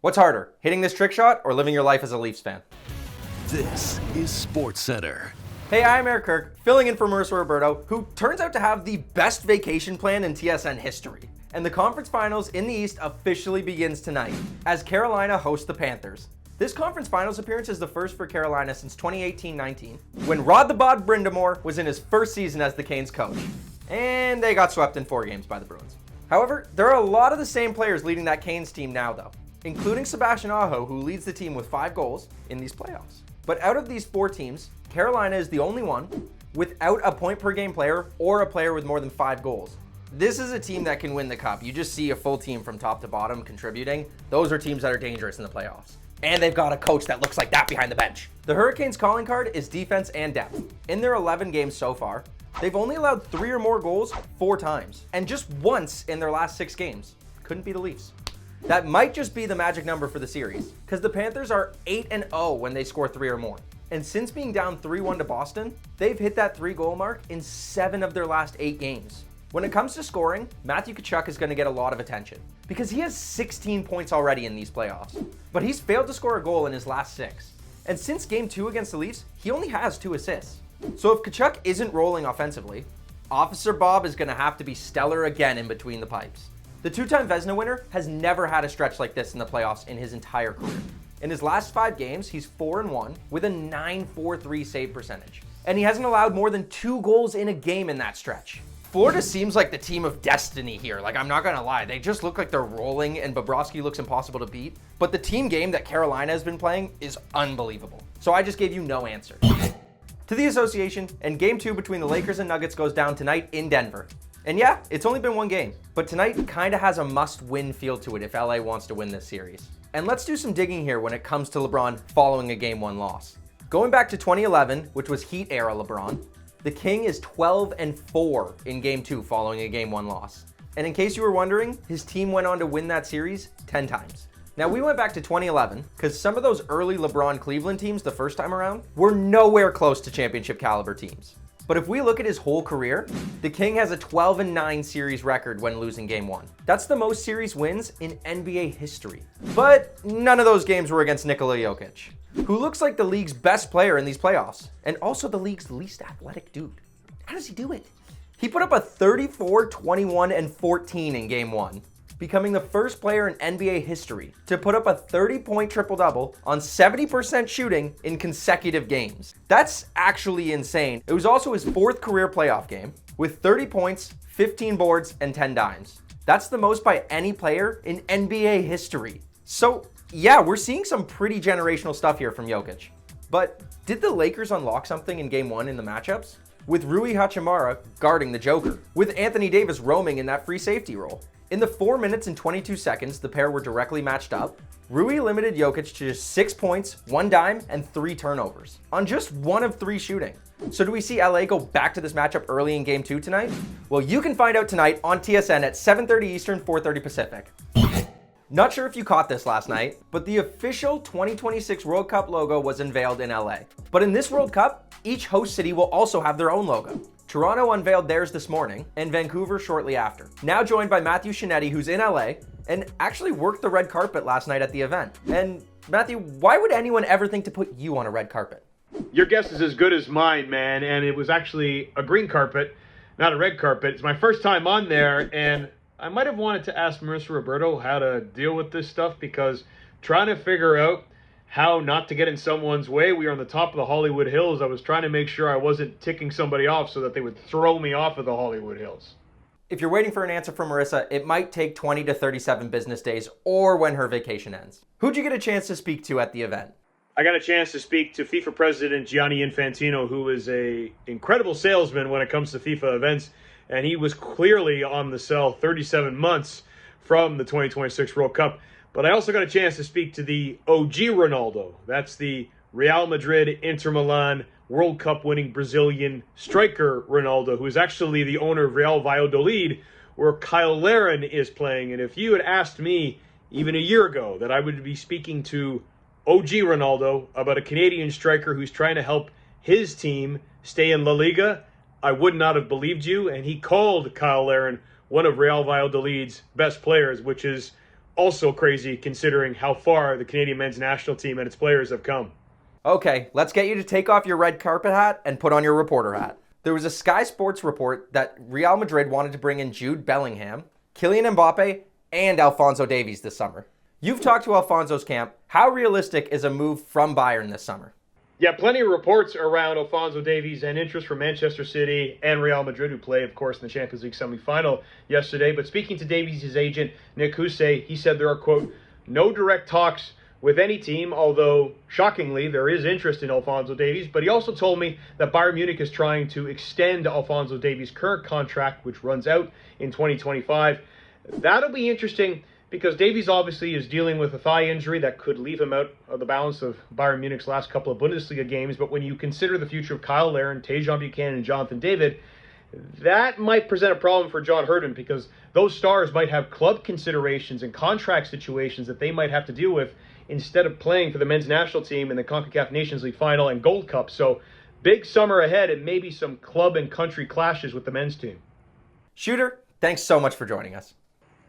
What's harder, hitting this trick shot or living your life as a Leafs fan? This is Sportscentre. Hey, I'm Eric Kirk, filling in for Marissa Roberto, who turns out to have the best vacation plan in TSN history. And the conference finals in the East officially begins tonight, as Carolina hosts the Panthers. This conference finals appearance is the first for Carolina since 2018-19, when Rod the Bod Brindamore was in his first season as the Canes coach. And they got swept in 4 games by the Bruins. However, there are a lot of the same players leading that Canes team now though, including Sebastian Aho, who leads the team with 5 goals in these playoffs. But out of these 4 teams, Carolina is the only one without a point per game player or a player with more than 5 goals. This is a team that can win the cup. You just see a full team from top to bottom contributing. Those are teams that are dangerous in the playoffs. And they've got a coach that looks like that behind the bench. The Hurricanes' calling card is defense and depth. In their 11 games so far, they've only allowed 3 or more goals 4 times, and just once in their last 6 games. Couldn't be the Leafs. That might just be the magic number for the series, because the Panthers are 8-0 when they score 3 or more. And since being down 3-1 to Boston, they've hit that 3-goal mark in 7 of their last 8 games. When it comes to scoring, Matthew Tkachuk is going to get a lot of attention, because he has 16 points already in these playoffs. But he's failed to score a goal in his last 6. And since Game 2 against the Leafs, he only has 2 assists. So if Tkachuk isn't rolling offensively, Officer Bob is going to have to be stellar again in between the pipes. The 2-time Vezina winner has never had a stretch like this in the playoffs in his entire career. In his last 5 games, he's 4-1 with a .943 save percentage. And he hasn't allowed more than 2 goals in a game in that stretch. Florida seems like the team of destiny here. Like, I'm not gonna lie, they just look like they're rolling and Bobrovsky looks impossible to beat. But the team game that Carolina has been playing is unbelievable. So I just gave you no answer. To the association, and Game 2 between the Lakers and Nuggets goes down tonight in Denver. And yeah, it's only been 1 game, but tonight kinda has a must-win feel to it if LA wants to win this series. And let's do some digging here when it comes to LeBron following a Game 1 loss. Going back to 2011, which was Heat era LeBron, the King is 12-4 in Game 2 following a Game 1 loss. And in case you were wondering, his team went on to win that series 10 times. Now we went back to 2011 because some of those early LeBron Cleveland teams the first time around were nowhere close to championship caliber teams. But if we look at his whole career, the King has a 12-9 series record when losing Game 1. That's the most series wins in NBA history. But none of those games were against Nikola Jokic, who looks like the league's best player in these playoffs, and also the league's least athletic dude. How does he do it? He put up a 34, 21, and 14 in Game 1, becoming the first player in NBA history to put up a 30-point triple-double on 70% shooting in consecutive games. That's actually insane. It was also his 4th career playoff game, with 30 points, 15 boards, and 10 dimes. That's the most by any player in NBA history. So yeah, we're seeing some pretty generational stuff here from Jokic. But did the Lakers unlock something in Game 1 in the matchups? With Rui Hachimura guarding the Joker, with Anthony Davis roaming in that free safety role. In the 4 minutes and 22 seconds the pair were directly matched up, Rui limited Jokic to just 6 points, 1 dime, and 3 turnovers, on just 1 of 3 shooting. So do we see LA go back to this matchup early in Game 2 tonight? Well, you can find out tonight on TSN at 7:30 Eastern, 4:30 Pacific. Not sure if you caught this last night, but the official 2026 World Cup logo was unveiled in LA. But in this World Cup, each host city will also have their own logo. Toronto unveiled theirs this morning, and Vancouver shortly after. Now joined by Matthew Shinetti, who's in LA, and actually worked the red carpet last night at the event. And Matthew, why would anyone ever think to put you on a red carpet? Your guess is as good as mine, man, and it was actually a green carpet, not a red carpet. It's my first time on there, and I might have wanted to ask Marissa Roberto how to deal with this stuff, because trying to figure out how not to get in someone's way. We were on the top of the Hollywood Hills. I was trying to make sure I wasn't ticking somebody off so that they would throw me off of the Hollywood Hills. If you're waiting for an answer from Marissa, it might take 20 to 37 business days or when her vacation ends. Who'd you get a chance to speak to at the event? I got a chance to speak to FIFA President Gianni Infantino, who is an incredible salesman when it comes to FIFA events, and he was clearly on the sell 37 months from the 2026 World Cup. But I also got a chance to speak to the OG Ronaldo. That's the Real Madrid, Inter Milan, World Cup winning Brazilian striker Ronaldo, who is actually the owner of Real Valladolid, where Kyle Larin is playing. And if you had asked me even a year ago that I would be speaking to OG Ronaldo about a Canadian striker who's trying to help his team stay in La Liga, I would not have believed you. And he called Kyle Larin one of Real Valladolid's best players, which is also crazy considering how far the Canadian men's national team and its players have come. Okay, let's get you to take off your red carpet hat and put on your reporter hat. There was a Sky Sports report that Real Madrid wanted to bring in Jude Bellingham, Kylian Mbappe, and Alphonso Davies this summer. You've talked to Alphonso's camp. How realistic is a move from Bayern this summer? Yeah, plenty of reports around Alphonso Davies and interest from Manchester City and Real Madrid, who play, of course, in the Champions League semifinal yesterday. But speaking to Davies' agent, Nick Hussey, he said there are, quote, no direct talks with any team, although, shockingly, there is interest in Alphonso Davies. But he also told me that Bayern Munich is trying to extend Alphonso Davies' current contract, which runs out in 2025. That'll be interesting, because Davies obviously is dealing with a thigh injury that could leave him out of the balance of Bayern Munich's last couple of Bundesliga games. But when you consider the future of Kyle Larin, Tajon Buchanan, and Jonathan David, that might present a problem for John Herdman, because those stars might have club considerations and contract situations that they might have to deal with instead of playing for the men's national team in the CONCACAF Nations League final and Gold Cup. So big summer ahead, and maybe some club and country clashes with the men's team. Shooter, thanks so much for joining us.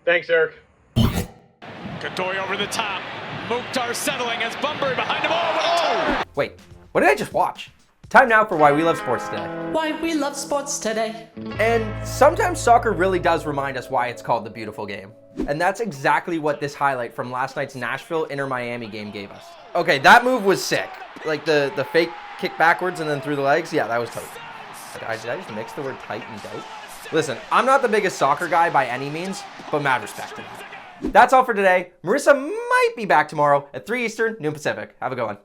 Thanks, Eric. Kadori over the top. Mukhtar settling as Bunbury behind him. Oh! Wait, what did I just watch? Time now for Why We Love Sports Today. Why we love sports today. And sometimes soccer really does remind us why it's called the beautiful game. And that's exactly what this highlight from last night's Nashville-Inter-Miami game gave us. Okay, that move was sick. Like the fake kick backwards and then through the legs. Yeah, that was tight. Did I just mix the word tight and dope? Listen, I'm not the biggest soccer guy by any means, but mad respect to that. That's all for today. Marissa might be back tomorrow at 3 Eastern, noon Pacific. Have a good one.